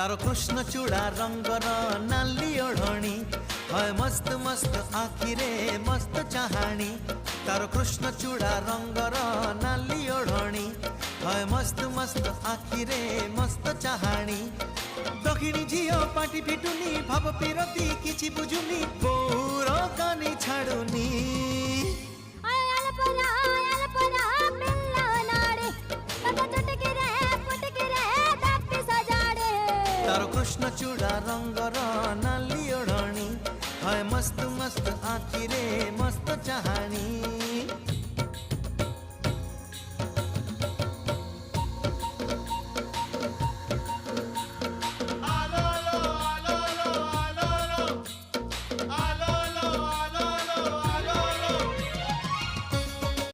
तारो कृष्ण चूड़ा रंगर नाली ओढ़णी है मस्त मस्त आखिरे मस्त चाहाणी। तारो कृष्ण चूड़ा रंगर नाली ओढ़णी है मस्त मस्त आखिरे मस्त चाहाणी। दक्षिणी झियो पाटी फिटुनी भाव पिरती किछि बुझुनी बोर कानी छाड़ुनी। तारो कृष्ण चूड़ा रंगर नाली ओढ़णी है मस्त मस्त आखिरे मस्त चाहाणी।